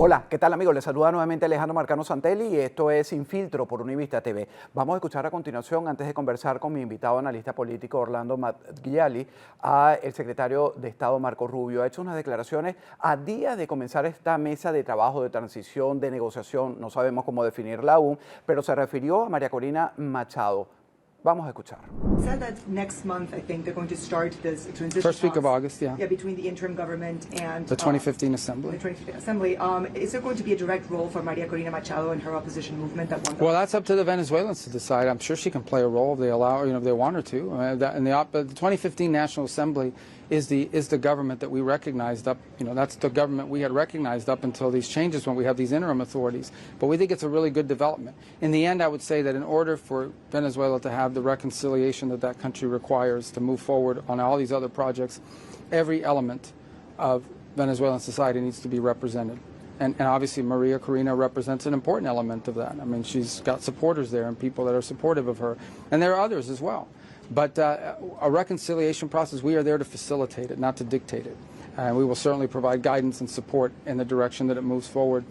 Hola, ¿qué tal amigos? Les saluda nuevamente Alejandro Marcano Santelli y esto es Sin Filtro por Univista TV. Vamos a escuchar a continuación, antes de conversar con mi invitado analista político Orlando Matgiali, a el secretario de Estado Marco Rubio. Ha hecho unas declaraciones a días de comenzar esta mesa de trabajo, de transición, de negociación, no sabemos cómo definirla aún, pero se refirió a María Corina Machado. Vamos a escuchar. Said that next month, I think they're going to start this transition First week of talks, August, yeah. Yeah, between the interim government and The 2015 Assembly. The 2015 Assembly. Is there going to be a direct role for Maria Corina Machado and her opposition movement at one? Well, that's up to the Venezuelans to decide. I'm sure she can play a role if they allow, if they want her to. The 2015 National Assembly is the government that we recognized up. That's the government we had recognized up until these changes when we have these interim authorities. But we think it's a really good development. In the end, I would say that in order for Venezuela to have the reconciliation that country requires to move forward on all these other projects, every element of Venezuelan society needs to be represented. And obviously Maria Corina represents an important element of that. I mean, she's got supporters there and people that are supportive of her. And there are others as well. But a reconciliation process, we are there to facilitate it, not to dictate it. And we will certainly provide guidance and support in the direction that it moves forward.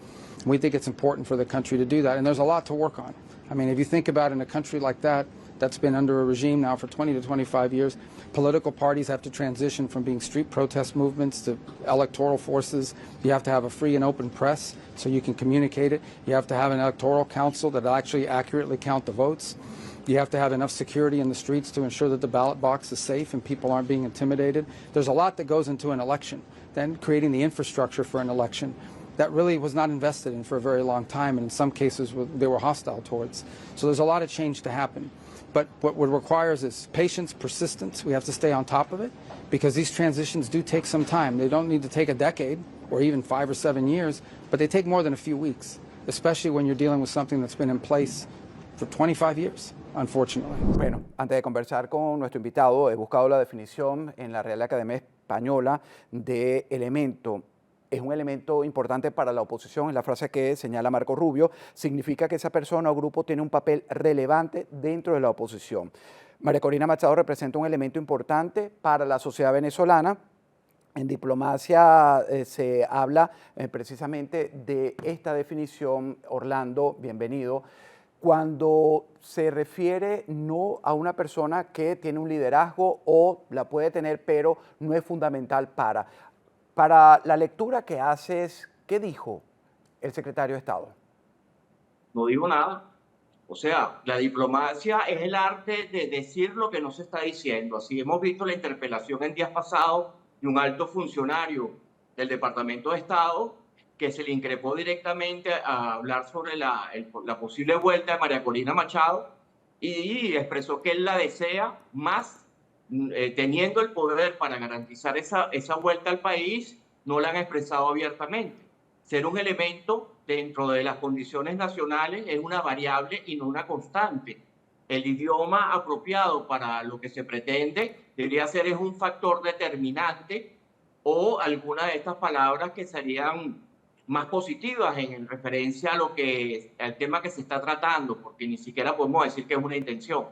We think it's important for the country to do that. And there's a lot to work on. I mean, if you think about in a country like that's been under a regime now for 20 to 25 years, political parties have to transition from being street protest movements to electoral forces. You have to have a free and open press so you can communicate it. You have to have an electoral council that actually accurately count the votes. You have to have enough security in the streets to ensure that the ballot box is safe and people aren't being intimidated. There's a lot that goes into an election. Then creating the infrastructure for an election that really was not invested in for a very long time, and in some cases they were hostile towards. So there's a lot of change to happen. But what it requires is patience, persistence. We have to stay on top of it because these transitions do take some time. They don't need to take a decade or even 5 or 7 years, but they take more than a few weeks, especially when you're dealing with something that's been in place for 25 years. Unfortunately. Bueno, antes de conversar con nuestro invitado, he buscado la definición en la Real Academia Española de elemento. Es un elemento importante para la oposición, es la frase que señala Marco Rubio, significa que esa persona o grupo tiene un papel relevante dentro de la oposición. María Corina Machado representa un elemento importante para la sociedad venezolana. En diplomacia se habla precisamente de esta definición. Orlando, bienvenido. Cuando se refiere no a una persona que tiene un liderazgo o la puede tener, pero no es fundamental para. Para la lectura que haces, ¿qué dijo el secretario de Estado? No dijo nada. O sea, la diplomacia es el arte de decir lo que no se está diciendo. Así hemos visto la interpelación en días pasados de un alto funcionario del Departamento de Estado que se le increpó directamente a hablar sobre la posible vuelta de María Corina Machado y expresó que él la desea más. Teniendo el poder para garantizar esa vuelta al país, no la han expresado abiertamente. Ser un elemento dentro de las condiciones nacionales es una variable y no una constante. El idioma apropiado para lo que se pretende debería ser es un factor determinante o alguna de estas palabras que serían más positivas en referencia al tema que se está tratando, porque ni siquiera podemos decir que es una intención.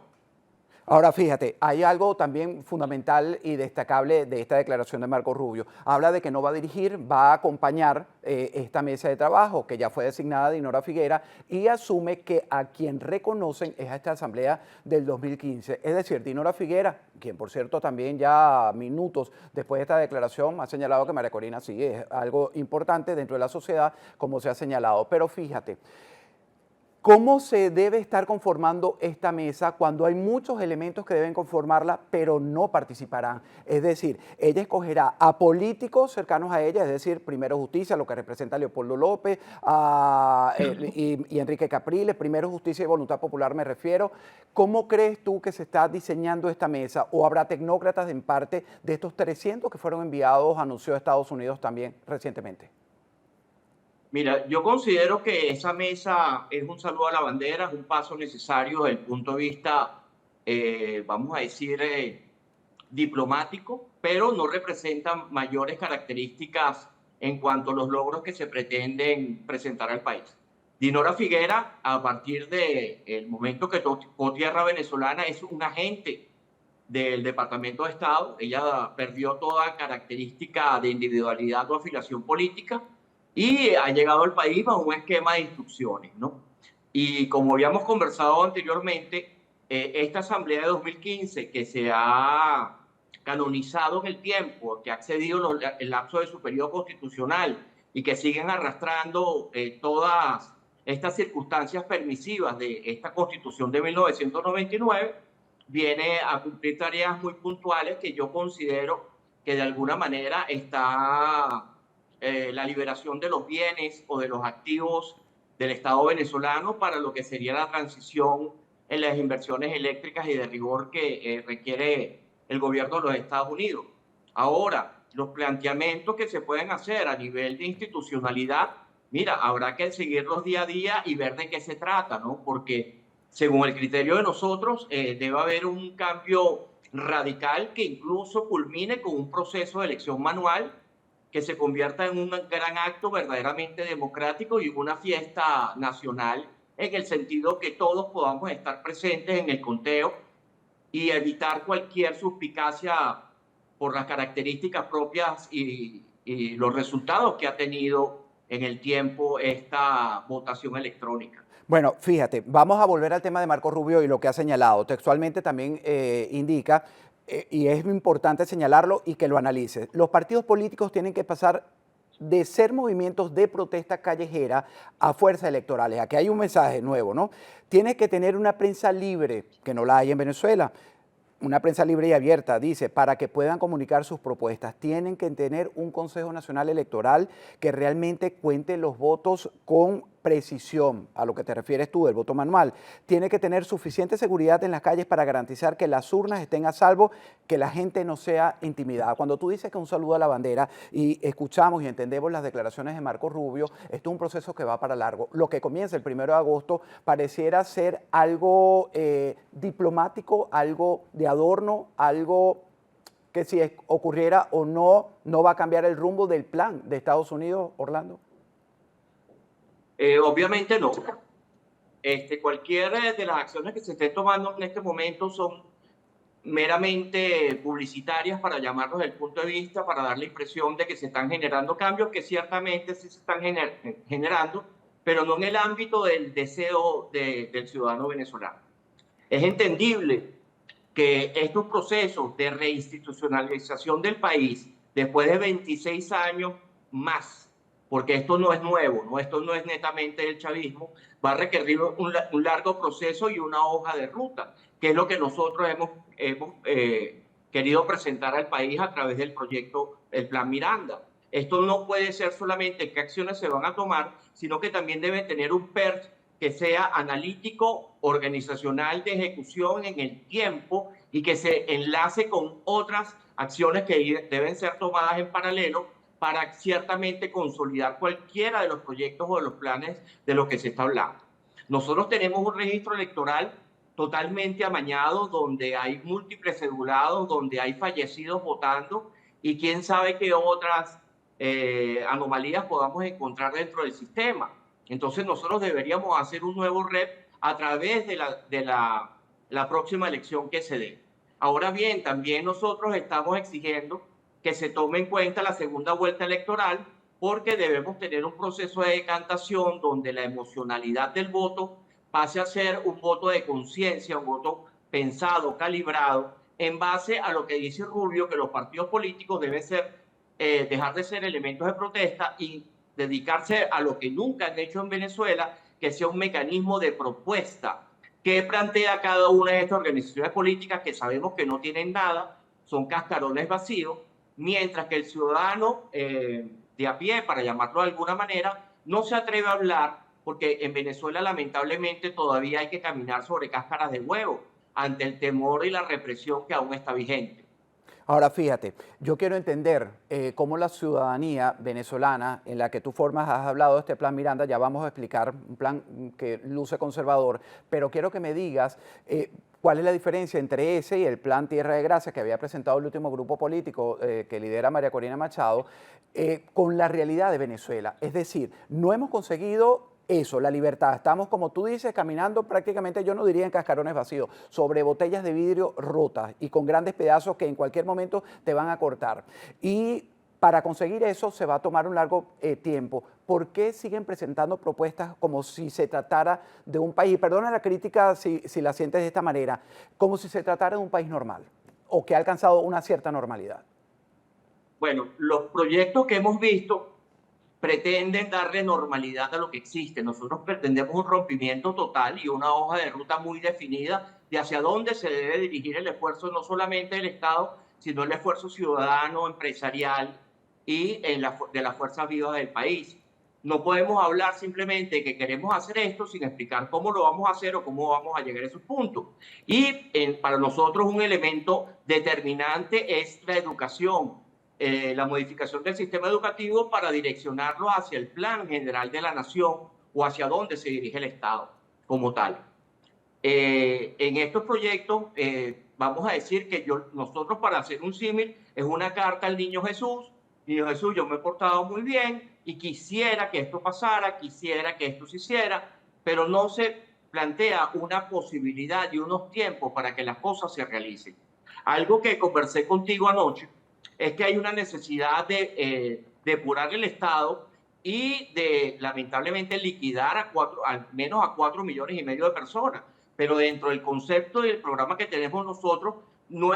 Ahora fíjate, hay algo también fundamental y destacable de esta declaración de Marco Rubio. Habla de que no va a dirigir, va a acompañar esta mesa de trabajo que ya fue designada Dinora Figuera y asume que a quien reconocen es a esta asamblea del 2015. Es decir, Dinora Figuera, quien por cierto también ya minutos después de esta declaración ha señalado que María Corina sí es algo importante dentro de la sociedad, como se ha señalado. Pero fíjate, ¿cómo se debe estar conformando esta mesa cuando hay muchos elementos que deben conformarla, pero no participarán? Es decir, ella escogerá a políticos cercanos a ella, es decir, Primero Justicia, lo que representa a Leopoldo López y Enrique Capriles, Primero Justicia y Voluntad Popular me refiero. ¿Cómo crees tú que se está diseñando esta mesa? ¿O habrá tecnócratas en parte de estos 300 que fueron enviados, anunció Estados Unidos también recientemente? Mira, yo considero que esa mesa es un saludo a la bandera, es un paso necesario desde el punto de vista, vamos a decir, diplomático, pero no representa mayores características en cuanto a los logros que se pretenden presentar al país. Dinora Figuera, a partir del momento que tocó tierra venezolana, es un agente del Departamento de Estado. Ella perdió toda característica de individualidad o afiliación política y ha llegado al país bajo un esquema de instrucciones, ¿no? Y como habíamos conversado anteriormente, esta asamblea de 2015 que se ha canonizado en el tiempo, que ha excedido el lapso de su periodo constitucional y que siguen arrastrando todas estas circunstancias permisivas de esta constitución de 1999, viene a cumplir tareas muy puntuales que yo considero que de alguna manera está la liberación de los bienes o de los activos del Estado venezolano para lo que sería la transición en las inversiones eléctricas y de rigor que requiere el gobierno de los Estados Unidos. Ahora, los planteamientos que se pueden hacer a nivel de institucionalidad, mira, habrá que seguirlos día a día y ver de qué se trata, ¿no? Porque según el criterio de nosotros, debe haber un cambio radical que incluso culmine con un proceso de elección manual que se convierta en un gran acto verdaderamente democrático y una fiesta nacional, en el sentido que todos podamos estar presentes en el conteo y evitar cualquier suspicacia por las características propias y los resultados que ha tenido en el tiempo esta votación electrónica. Bueno, fíjate, vamos a volver al tema de Marco Rubio y lo que ha señalado. Textualmente también indica, y es importante señalarlo y que lo analices, los partidos políticos tienen que pasar de ser movimientos de protesta callejera a fuerzas electorales. Aquí hay un mensaje nuevo, ¿no? Tienes que tener una prensa libre, que no la hay en Venezuela. Una prensa libre y abierta, dice, para que puedan comunicar sus propuestas. Tienen que tener un Consejo Nacional Electoral que realmente cuente los votos con precisión, a lo que te refieres tú, del voto manual. Tiene que tener suficiente seguridad en las calles para garantizar que las urnas estén a salvo, que la gente no sea intimidada. Cuando tú dices que un saludo a la bandera y escuchamos y entendemos las declaraciones de Marco Rubio, esto es un proceso que va para largo. Lo que comienza el 1 de agosto pareciera ser algo diplomático, algo de adorno, algo que si ocurriera o no, no va a cambiar el rumbo del plan de Estados Unidos, Orlando. Obviamente no. Cualquiera de las acciones que se estén tomando en este momento son meramente publicitarias para llamarnos el punto de vista, para dar la impresión de que se están generando cambios, que ciertamente sí se están generando, pero no en el ámbito del deseo del ciudadano venezolano. Es entendible que estos procesos de reinstitucionalización del país, después de 26 años más, porque esto no es nuevo, ¿no? Esto no es netamente el chavismo, va a requerir un largo proceso y una hoja de ruta, que es lo que nosotros hemos querido presentar al país a través del proyecto, el Plan Miranda. Esto no puede ser solamente qué acciones se van a tomar, sino que también debe tener un PERT que sea analítico, organizacional, de ejecución en el tiempo y que se enlace con otras acciones que deben ser tomadas en paralelo para ciertamente consolidar cualquiera de los proyectos o de los planes de los que se está hablando. Nosotros tenemos un registro electoral totalmente amañado, donde hay múltiples cedulados, donde hay fallecidos votando y quién sabe qué otras anomalías podamos encontrar dentro del sistema. Entonces nosotros deberíamos hacer un nuevo REP a través de la próxima elección que se dé. Ahora bien, también nosotros estamos exigiendo que se tome en cuenta la segunda vuelta electoral, porque debemos tener un proceso de decantación donde la emocionalidad del voto pase a ser un voto de conciencia, un voto pensado, calibrado, en base a lo que dice Rubio, que los partidos políticos deben dejar de ser elementos de protesta y dedicarse a lo que nunca han hecho en Venezuela, que sea un mecanismo de propuesta que plantea cada una de estas organizaciones políticas que sabemos que no tienen nada, son cascarones vacíos, mientras que el ciudadano de a pie, para llamarlo de alguna manera, no se atreve a hablar porque en Venezuela lamentablemente todavía hay que caminar sobre cáscaras de huevo ante el temor y la represión que aún está vigente. Ahora fíjate, yo quiero entender cómo la ciudadanía venezolana en la que tú formas, has hablado de este plan Miranda, ya vamos a explicar un plan que luce conservador, pero quiero que me digas cuál es la diferencia entre ese y el plan Tierra de Gracia que había presentado el último grupo político que lidera María Corina Machado, con la realidad de Venezuela. Es decir, no hemos conseguido eso, la libertad. Estamos, como tú dices, caminando prácticamente, yo no diría en cascarones vacíos, sobre botellas de vidrio rotas y con grandes pedazos que en cualquier momento te van a cortar. Y Para conseguir eso se va a tomar un largo tiempo. ¿Por qué siguen presentando propuestas como si se tratara de un país, perdona la crítica si la sientes de esta manera, como si se tratara de un país normal o que ha alcanzado una cierta normalidad? Bueno, los proyectos que hemos visto pretenden darle normalidad a lo que existe. Nosotros pretendemos un rompimiento total y una hoja de ruta muy definida de hacia dónde se debe dirigir el esfuerzo, no solamente del Estado, sino el esfuerzo ciudadano, empresarial y de las fuerzas vivas del país. No podemos hablar simplemente de que queremos hacer esto sin explicar cómo lo vamos a hacer o cómo vamos a llegar a esos puntos. Y para nosotros un elemento determinante es la educación. La modificación del sistema educativo para direccionarlo hacia el plan general de la nación o hacia dónde se dirige el Estado como tal. En estos proyectos vamos a decir que nosotros para hacer un símil es una carta al niño Jesús. Niño Jesús, yo me he portado muy bien y quisiera que esto pasara, quisiera que esto se hiciera, pero no se plantea una posibilidad y unos tiempos para que las cosas se realicen. Algo que conversé contigo anoche es que hay una necesidad de depurar el Estado y de, lamentablemente, liquidar al menos a 4,5 millones de personas. Pero dentro del concepto del programa que tenemos nosotros,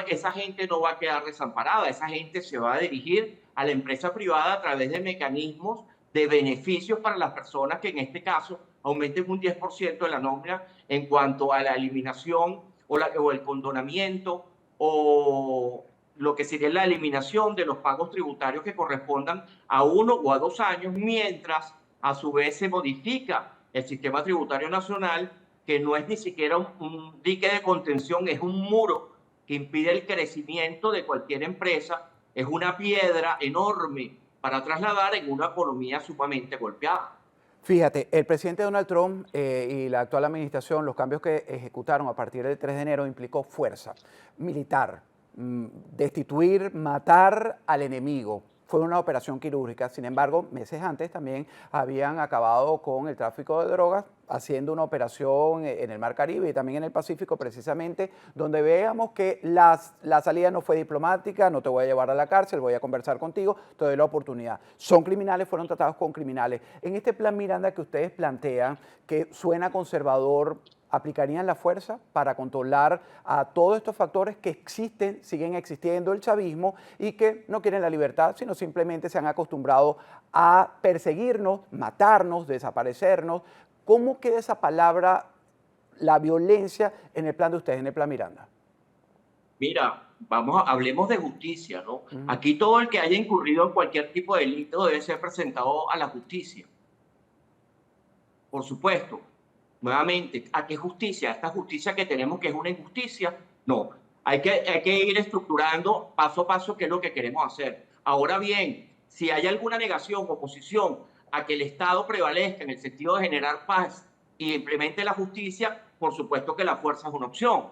esa gente no va a quedar desamparada, esa gente se va a dirigir a la empresa privada a través de mecanismos de beneficios para las personas que en este caso aumenten un 10% de la nómina en cuanto a la eliminación o el condonamiento o lo que sería la eliminación de los pagos tributarios que correspondan a 1 o a 2 años, mientras a su vez se modifica el sistema tributario nacional, que no es ni siquiera un dique de contención, es un muro que impide el crecimiento de cualquier empresa, es una piedra enorme para trasladar en una economía sumamente golpeada. Fíjate, el presidente Donald Trump y la actual administración, los cambios que ejecutaron a partir del 3 de enero implicó fuerza militar, destituir, matar al enemigo. Fue una operación quirúrgica. Sin embargo, meses antes también habían acabado con el tráfico de drogas, haciendo una operación en el Mar Caribe y también en el Pacífico, precisamente, donde veamos que la salida no fue diplomática, no te voy a llevar a la cárcel, voy a conversar contigo, te doy la oportunidad. Son criminales, fueron tratados con criminales. En este plan Miranda que ustedes plantean, que suena conservador, ¿aplicarían la fuerza para controlar a todos estos factores que existen, siguen existiendo, el chavismo, y que no quieren la libertad, sino simplemente se han acostumbrado a perseguirnos, matarnos, desaparecernos? ¿Cómo queda esa palabra, la violencia, en el plan de ustedes, en el plan Miranda? Mira, hablemos de justicia, ¿no? Aquí todo el que haya incurrido en cualquier tipo de delito debe ser presentado a la justicia. Por supuesto. Nuevamente, ¿a qué justicia? ¿Esta justicia que tenemos que es una injusticia? No, hay que ir estructurando paso a paso qué es lo que queremos hacer. Ahora bien, si hay alguna negación, oposición a que el Estado prevalezca en el sentido de generar paz y implemente la justicia, por supuesto que la fuerza es una opción.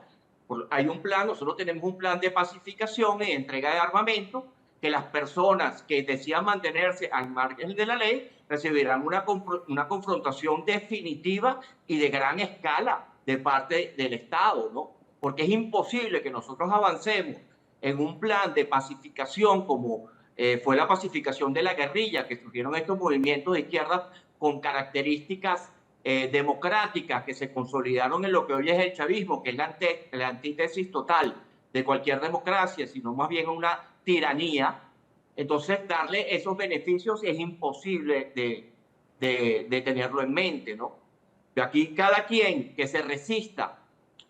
Hay un plan, nosotros tenemos un plan de pacificación y de entrega de armamento, que las personas que decidan mantenerse al margen de la ley recibirán una confrontación definitiva y de gran escala de parte del Estado, ¿no? Porque es imposible que nosotros avancemos en un plan de pacificación como fue la pacificación de la guerrilla, que surgieron estos movimientos de izquierda con características democráticas que se consolidaron en lo que hoy es el chavismo, que es la antítesis total de cualquier democracia, sino más bien una tiranía. Entonces, darle esos beneficios es imposible de tenerlo en mente, ¿no? De aquí, cada quien que se resista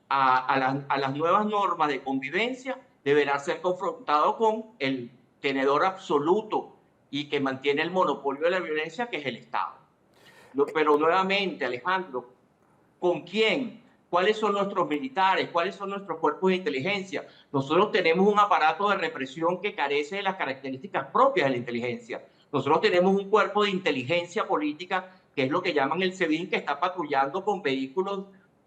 a las nuevas normas de convivencia deberá ser confrontado con el tenedor absoluto y que mantiene el monopolio de la violencia, que es el Estado. Pero nuevamente, Alejandro, ¿con quién? ¿Cuáles son nuestros militares? ¿Cuáles son nuestros cuerpos de inteligencia? Nosotros tenemos un aparato de represión que carece de las características propias de la inteligencia. Nosotros tenemos un cuerpo de inteligencia política, que es lo que llaman el SEBIN, que está patrullando con vehículos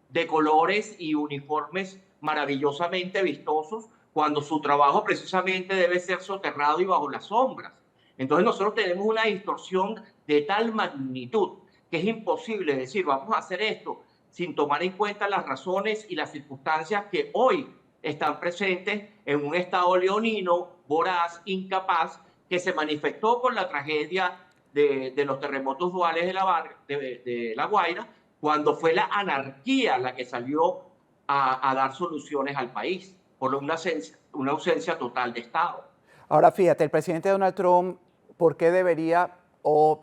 de colores y uniformes maravillosamente vistosos, cuando su trabajo precisamente debe ser soterrado y bajo las sombras. Entonces nosotros tenemos una distorsión de tal magnitud que es imposible decir, vamos a hacer esto sin tomar en cuenta las razones y las circunstancias que hoy están presentes en un Estado leonino, voraz, incapaz que se manifestó con la tragedia de los terremotos duales de La Guaira, cuando fue la anarquía la que salió a dar soluciones al país, por una ausencia total de Estado. Ahora fíjate, el presidente Donald Trump, ¿por qué debería o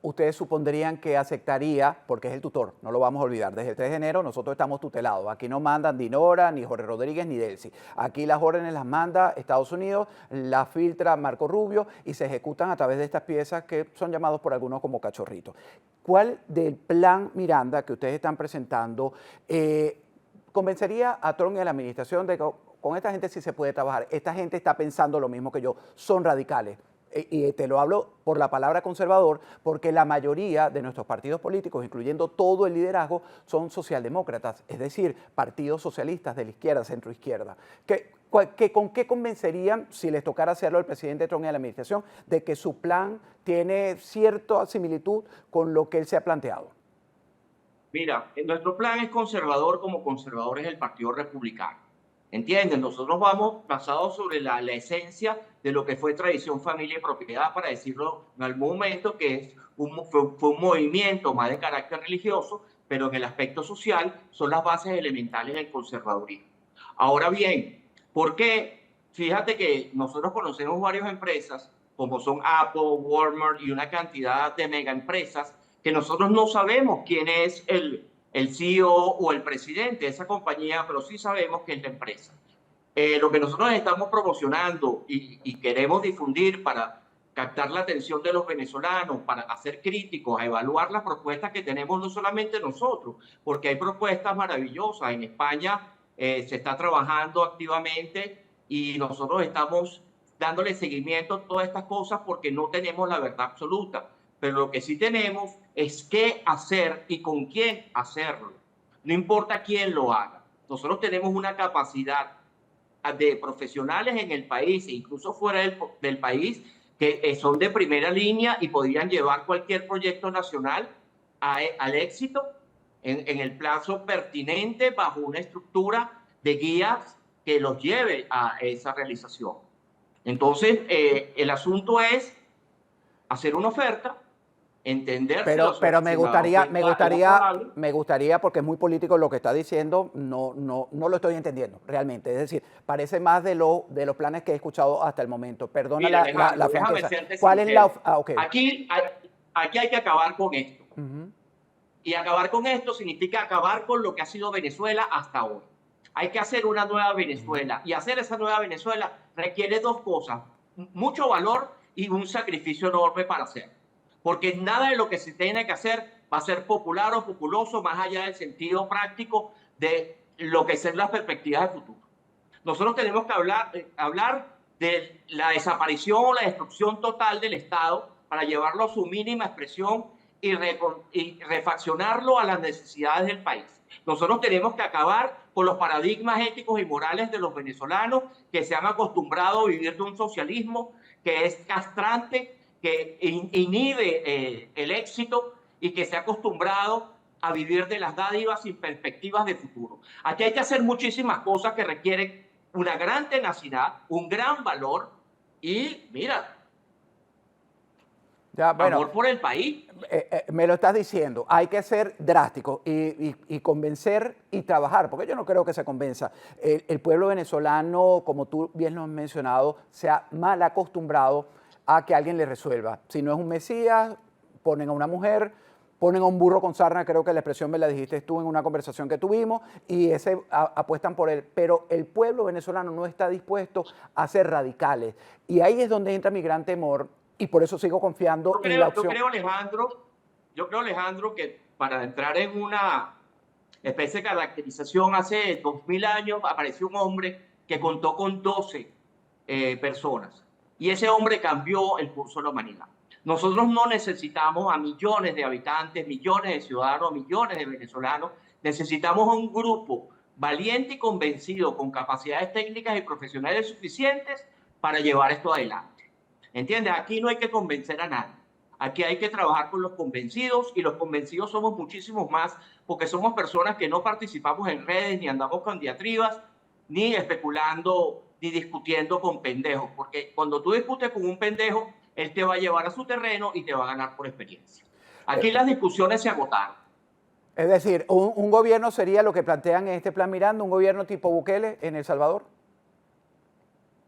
ustedes supondrían que aceptaría, porque es el tutor, no lo vamos a olvidar, desde el 3 de enero nosotros estamos tutelados, aquí no mandan Dinora, ni Jorge Rodríguez, ni Delcy, aquí las órdenes las manda Estados Unidos, las filtra Marco Rubio y se ejecutan a través de estas piezas que son llamados por algunos como cachorritos. ¿Cuál del plan Miranda que ustedes están presentando convencería a Trump y a la administración de que con esta gente sí se puede trabajar? Esta gente está pensando lo mismo que yo, son radicales. Y te lo hablo por la palabra conservador, porque la mayoría de nuestros partidos políticos, incluyendo todo el liderazgo, son socialdemócratas, es decir, partidos socialistas de la izquierda, centroizquierda. ¿Con qué convencerían, si les tocara hacerlo al presidente Trump y a la administración, de que su plan tiene cierta similitud con lo que él se ha planteado? Mira, nuestro plan es conservador como conservador es el Partido Republicano. ¿Entienden? Nosotros vamos basados sobre la esencia de lo que fue tradición, familia y propiedad, para decirlo en algún momento, que fue un movimiento más de carácter religioso, pero en el aspecto social son las bases elementales del conservadurismo. Ahora bien, ¿por qué? Fíjate que nosotros conocemos varias empresas, como son Apple, Walmart y una cantidad de mega empresas, que nosotros no sabemos quién es el CEO o el presidente de esa compañía, pero sí sabemos que es la empresa. Lo que nosotros estamos promocionando y queremos difundir para captar la atención de los venezolanos, para hacer críticos, a evaluar las propuestas que tenemos, no solamente nosotros, porque hay propuestas maravillosas. En España se está trabajando activamente y nosotros estamos dándole seguimiento a todas estas cosas porque no tenemos la verdad absoluta. Pero lo que sí tenemos es qué hacer y con quién hacerlo. No importa quién lo haga. Nosotros tenemos una capacidad de profesionales en el país e incluso fuera del país que son de primera línea y podrían llevar cualquier proyecto nacional al éxito en el plazo pertinente bajo una estructura de guías que los lleve a esa realización. Entonces, el asunto es hacer una oferta, entender. Pero me gustaría, porque es muy político lo que está diciendo, no lo estoy entendiendo realmente. Es decir, parece más de los planes que he escuchado hasta el momento. Perdona. Mira, la franqueza. ¿Cuál es la? Okay. Aquí hay que acabar con esto. Y acabar con esto significa acabar con lo que ha sido Venezuela hasta ahora. Hay que hacer una nueva Venezuela. Y hacer esa nueva Venezuela requiere dos cosas: mucho valor y un sacrificio enorme para hacerlo. Porque nada de lo que se tiene que hacer va a ser popular o populoso, más allá del sentido práctico de lo que son las perspectivas de futuro. Nosotros tenemos que hablar de la desaparición o la destrucción total del Estado para llevarlo a su mínima expresión y refaccionarlo a las necesidades del país. Nosotros tenemos que acabar con los paradigmas éticos y morales de los venezolanos que se han acostumbrado a vivir de un socialismo que es castrante, que inhibe el éxito y que se ha acostumbrado a vivir de las dádivas sin perspectivas de futuro. Aquí hay que hacer muchísimas cosas que requieren una gran tenacidad, un gran valor y, mira, amor por el país. Me lo estás diciendo, hay que ser drástico y convencer y trabajar, porque yo no creo que se convenza. El pueblo venezolano, como tú bien lo has mencionado, se ha mal acostumbrado a que alguien le resuelva. Si no es un mesías, ponen a una mujer, ponen a un burro con sarna, creo que la expresión me la dijiste tú en una conversación que tuvimos, y apuestan por él. Pero el pueblo venezolano no está dispuesto a ser radicales. Y ahí es donde entra mi gran temor, y por eso sigo confiando en la opción. Yo creo, Alejandro, que para entrar en una especie de caracterización, hace 2000 años apareció un hombre que contó con 12 personas. Y ese hombre cambió el curso de la humanidad. Nosotros no necesitamos a millones de habitantes, millones de ciudadanos, millones de venezolanos. Necesitamos a un grupo valiente y convencido, con capacidades técnicas y profesionales suficientes para llevar esto adelante. ¿Entiendes? Aquí no hay que convencer a nadie. Aquí hay que trabajar con los convencidos, y los convencidos somos muchísimos más, porque somos personas que no participamos en redes, ni andamos con diatribas, ni especulando ni discutiendo con pendejos, porque cuando tú discutes con un pendejo, él te va a llevar a su terreno y te va a ganar por experiencia. Aquí las discusiones se agotaron. Es decir, un gobierno sería lo que plantean en este plan Miranda, un gobierno tipo Bukele en El Salvador.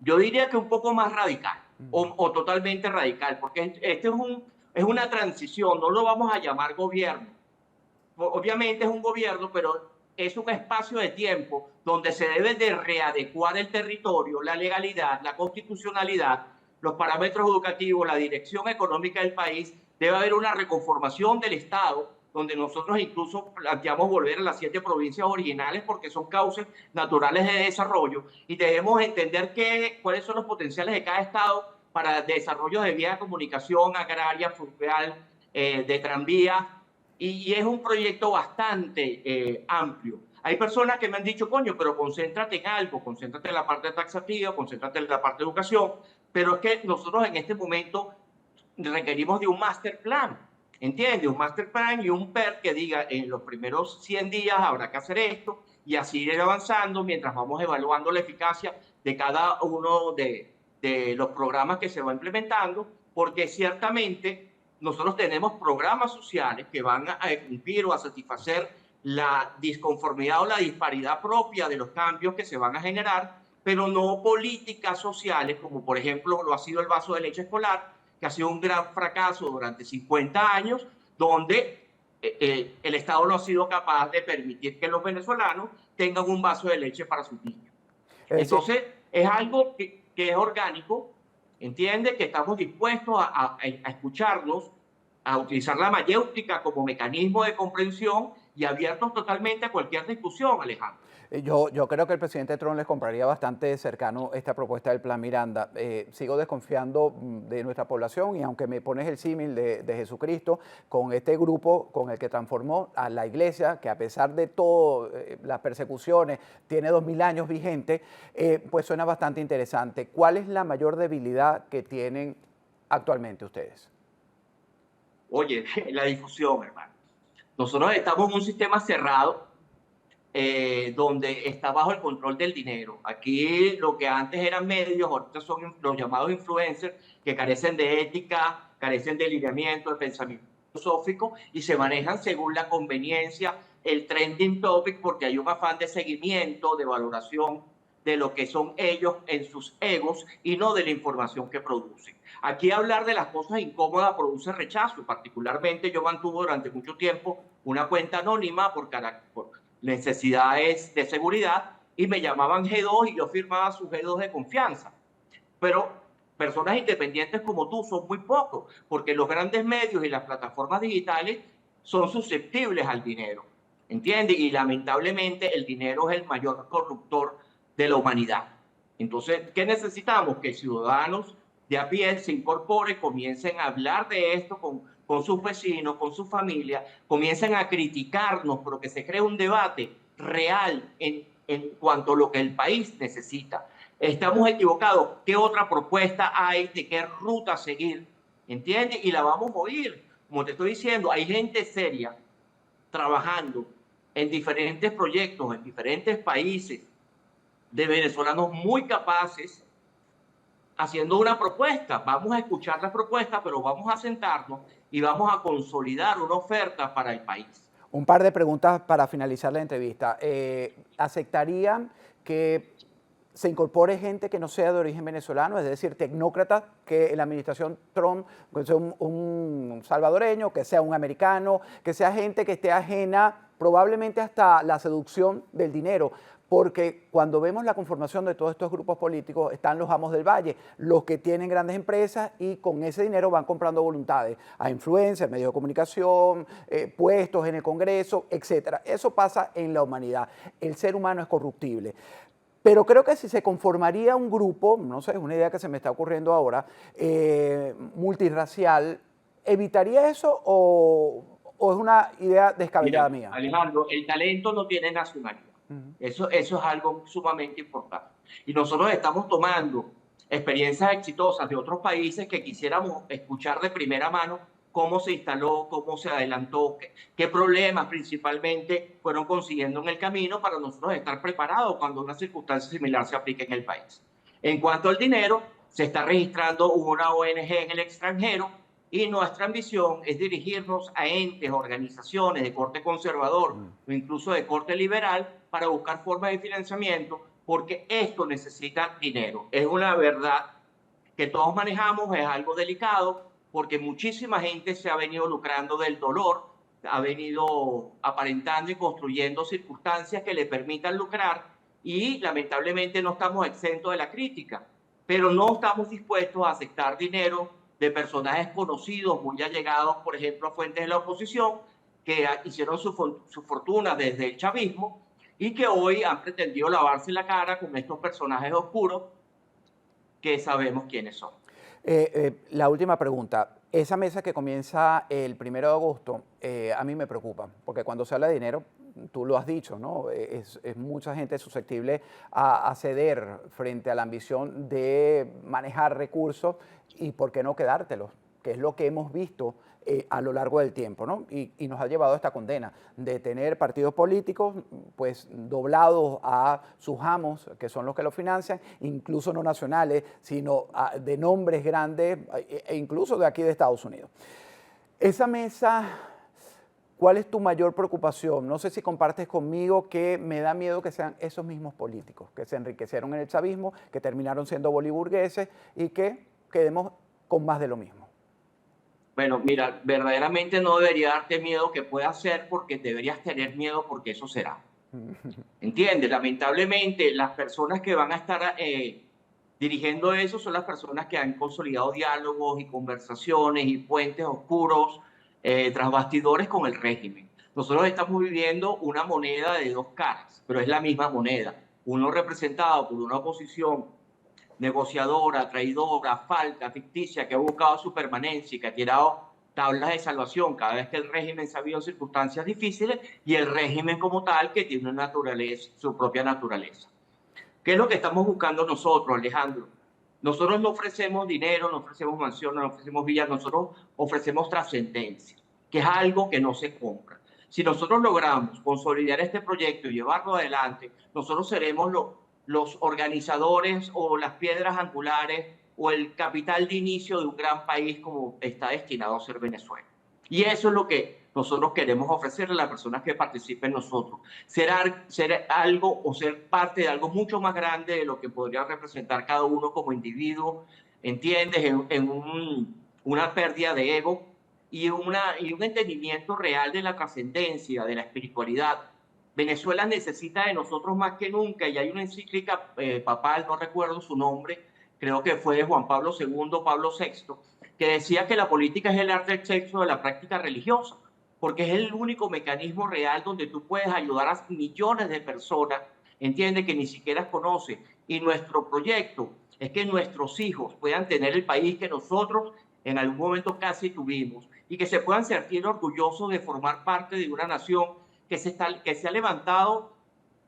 Yo diría que un poco más radical o totalmente radical, porque este es una transición, no lo vamos a llamar gobierno. Obviamente es un gobierno, pero es un espacio de tiempo donde se debe de readecuar el territorio, la legalidad, la constitucionalidad, los parámetros educativos, la dirección económica del país. Debe haber una reconformación del Estado, donde nosotros incluso planteamos volver a las 7 provincias originales porque son causas naturales de desarrollo y debemos entender cuáles son los potenciales de cada estado para desarrollo de vías de comunicación agraria, fluvial, de tranvía, y es un proyecto bastante amplio. Hay personas que me han dicho, coño, pero concéntrate en algo, concéntrate en la parte taxativa, concéntrate en la parte de educación, pero es que nosotros en este momento requerimos de un master plan. ¿Entiendes? Un master plan y un PER que diga en los primeros 100 días habrá que hacer esto y así ir avanzando mientras vamos evaluando la eficacia de cada uno de los programas que se va implementando, porque ciertamente nosotros tenemos programas sociales que van a cumplir o a satisfacer la disconformidad o la disparidad propia de los cambios que se van a generar, pero no políticas sociales como por ejemplo lo ha sido el vaso de leche escolar, que ha sido un gran fracaso durante 50 años, donde el Estado no ha sido capaz de permitir que los venezolanos tengan un vaso de leche para sus niños. Entonces, es algo que es orgánico, entiende que estamos dispuestos a escucharnos, a utilizar la mayéutica como mecanismo de comprensión y abiertos totalmente a cualquier discusión, Alejandro. Yo creo que el presidente Trump les compraría bastante cercano esta propuesta del plan Miranda. Sigo desconfiando de nuestra población y aunque me pones el símil de Jesucristo con este grupo con el que transformó a la iglesia, que a pesar de todas las persecuciones tiene 2000 años vigente, pues suena bastante interesante. ¿Cuál es la mayor debilidad que tienen actualmente ustedes? Oye, la difusión, hermano. Nosotros estamos en un sistema cerrado donde está bajo el control del dinero. Aquí lo que antes eran medios, ahorita son los llamados influencers que carecen de ética, carecen de lineamiento, de pensamiento filosófico y se manejan según la conveniencia, el trending topic, porque hay un afán de seguimiento, de valoración de lo que son ellos en sus egos y no de la información que producen. Aquí hablar de las cosas incómodas produce rechazo. Particularmente yo mantuve durante mucho tiempo una cuenta anónima por necesidades de seguridad y me llamaban G2 y yo firmaba sus G2 de confianza. Pero personas independientes como tú son muy pocos, porque los grandes medios y las plataformas digitales son susceptibles al dinero, ¿entiendes? Y lamentablemente el dinero es el mayor corruptor de la humanidad. Entonces, ¿qué necesitamos? Que ciudadanos de a pie se incorporen, comiencen a hablar de esto con sus vecinos, con su familia, comiencen a criticarnos, pero que se cree un debate real en cuanto a lo que el país necesita. Estamos equivocados. ¿Qué otra propuesta hay de qué ruta seguir? ¿Entiendes? Y la vamos a oír. Como te estoy diciendo, hay gente seria trabajando en diferentes proyectos, en diferentes países, de venezolanos muy capaces, haciendo una propuesta. Vamos a escuchar la propuesta, pero vamos a sentarnos y vamos a consolidar una oferta para el país. Un par de preguntas para finalizar la entrevista. ¿Aceptarían que se incorpore gente que no sea de origen venezolano, es decir, tecnócratas, que en la administración Trump, que sea un salvadoreño, que sea un americano, que sea gente que esté ajena probablemente hasta la seducción del dinero? Porque cuando vemos la conformación de todos estos grupos políticos, están los amos del valle, los que tienen grandes empresas y con ese dinero van comprando voluntades a influencers, medios de comunicación, puestos en el Congreso, etc. Eso pasa en la humanidad. El ser humano es corruptible. Pero creo que si se conformaría un grupo, no sé, es una idea que se me está ocurriendo ahora, multirracial, ¿evitaría eso o es una idea descabellada mía? Alejandro, el talento no tiene nacionalidad. Eso es algo sumamente importante. Y nosotros estamos tomando experiencias exitosas de otros países que quisiéramos escuchar de primera mano cómo se instaló, cómo se adelantó, qué problemas principalmente fueron consiguiendo en el camino para nosotros estar preparados cuando una circunstancia similar se aplique en el país. En cuanto al dinero, se está registrando una ONG en el extranjero y nuestra ambición es dirigirnos a entes, organizaciones de corte conservador o incluso de corte liberal para buscar formas de financiamiento, porque esto necesita dinero. Es una verdad que todos manejamos, es algo delicado, porque muchísima gente se ha venido lucrando del dolor, ha venido aparentando y construyendo circunstancias que le permitan lucrar y lamentablemente no estamos exentos de la crítica, pero no estamos dispuestos a aceptar dinero de personajes conocidos, muy allegados, por ejemplo, a fuentes de la oposición, que hicieron su fortuna desde el chavismo y que hoy han pretendido lavarse la cara con estos personajes oscuros que sabemos quiénes son. La última pregunta. Esa mesa que comienza el 1 de agosto, a mí me preocupa, porque cuando se habla de dinero, tú lo has dicho, ¿no? Es mucha gente susceptible a ceder frente a la ambición de manejar recursos y por qué no quedártelos, que es lo que hemos visto a lo largo del tiempo, ¿no? Y nos ha llevado a esta condena de tener partidos políticos pues doblados a sus amos, que son los que los financian, incluso no nacionales, sino de nombres grandes e incluso de aquí de Estados Unidos. Esa mesa, ¿cuál es tu mayor preocupación? No sé si compartes conmigo que me da miedo que sean esos mismos políticos que se enriquecieron en el chavismo, que terminaron siendo boliburgueses y que quedemos con más de lo mismo. Bueno, mira, verdaderamente no debería darte miedo que pueda ser, porque deberías tener miedo porque eso será. ¿Entiendes? Lamentablemente, las personas que van a estar dirigiendo eso son las personas que han consolidado diálogos y conversaciones y puentes oscuros tras bastidores con el régimen. Nosotros estamos viviendo una moneda de dos caras, pero es la misma moneda. Uno representado por una oposición negociadora, traidora, falsa, ficticia, que ha buscado su permanencia y que ha tirado tablas de salvación cada vez que el régimen se ha visto en circunstancias difíciles, y el régimen como tal que tiene una naturaleza, su propia naturaleza. ¿Qué es lo que estamos buscando nosotros, Alejandro? Nosotros no ofrecemos dinero, no ofrecemos mansiones, no ofrecemos villas, nosotros ofrecemos trascendencia, que es algo que no se compra. Si nosotros logramos consolidar este proyecto y llevarlo adelante, nosotros seremos los organizadores o las piedras angulares o el capital de inicio de un gran país como está destinado a ser Venezuela. Y eso es lo que nosotros queremos ofrecerle a las personas que participen nosotros. Ser algo o ser parte de algo mucho más grande de lo que podría representar cada uno como individuo, ¿entiendes? En una pérdida de ego y un entendimiento real de la trascendencia, de la espiritualidad. Venezuela necesita de nosotros más que nunca, y hay una encíclica papal, no recuerdo su nombre, creo que fue de Juan Pablo II, Pablo VI, que decía que la política es el arte del sexo de la práctica religiosa, porque es el único mecanismo real donde tú puedes ayudar a millones de personas, entiende, que ni siquiera conocen. Y nuestro proyecto es que nuestros hijos puedan tener el país que nosotros en algún momento casi tuvimos, y que se puedan sentir orgullosos de formar parte de una nación que se ha levantado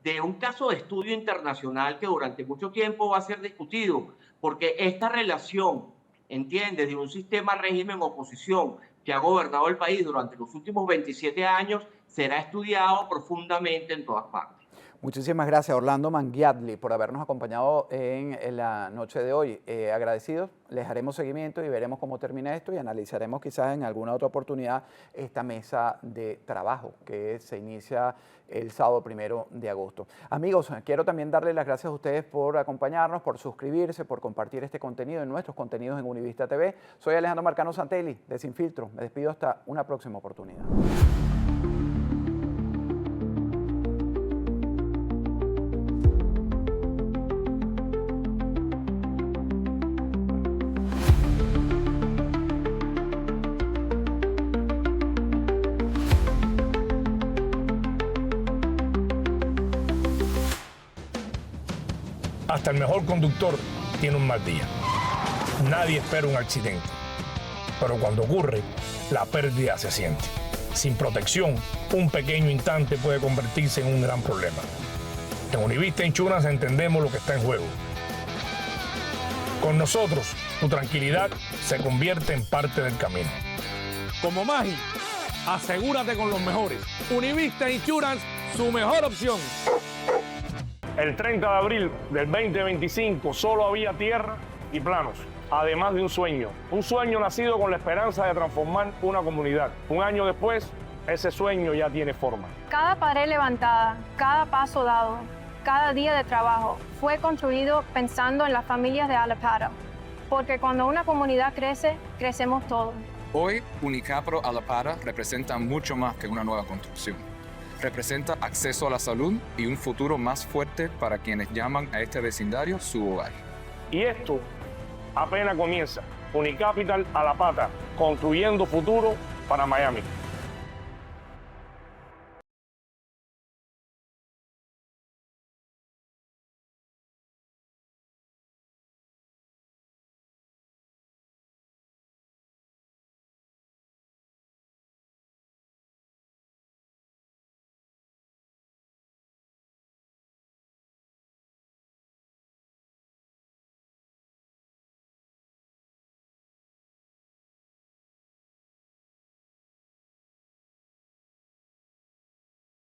de un caso de estudio internacional que durante mucho tiempo va a ser discutido, porque esta relación, entiende, de un sistema régimen-oposición que ha gobernado el país durante los últimos 27 años, será estudiado profundamente en todas partes. Muchísimas gracias, Orlando Mangiadli, por habernos acompañado en la noche de hoy. Agradecidos, les haremos seguimiento y veremos cómo termina esto, y analizaremos quizás en alguna otra oportunidad esta mesa de trabajo que se inicia el sábado 1 de agosto. Amigos, quiero también darles las gracias a ustedes por acompañarnos, por suscribirse, por compartir este contenido en nuestros contenidos en Univista TV. Soy Alejandro Marcano Santelli, de Sin Filtro. Me despido hasta una próxima oportunidad. Hasta el mejor conductor tiene un mal día. Nadie espera un accidente, pero cuando ocurre, la pérdida se siente. Sin protección, un pequeño instante puede convertirse en un gran problema. En Univista Insurance entendemos lo que está en juego. Con nosotros, tu tranquilidad se convierte en parte del camino. Como Maggi, asegúrate con los mejores. Univista Insurance, su mejor opción. El 30 de abril del 2025 solo había tierra y planos, además de un sueño nacido con la esperanza de transformar una comunidad. Un año después, ese sueño ya tiene forma. Cada pared levantada, cada paso dado, cada día de trabajo fue construido pensando en las familias de Allapattah, porque cuando una comunidad crece, crecemos todos. Hoy, Unicapro Allapattah representa mucho más que una nueva construcción. Representa acceso a la salud y un futuro más fuerte para quienes llaman a este vecindario su hogar. Y esto apenas comienza. Unicapital Allapattah, construyendo futuro para Miami.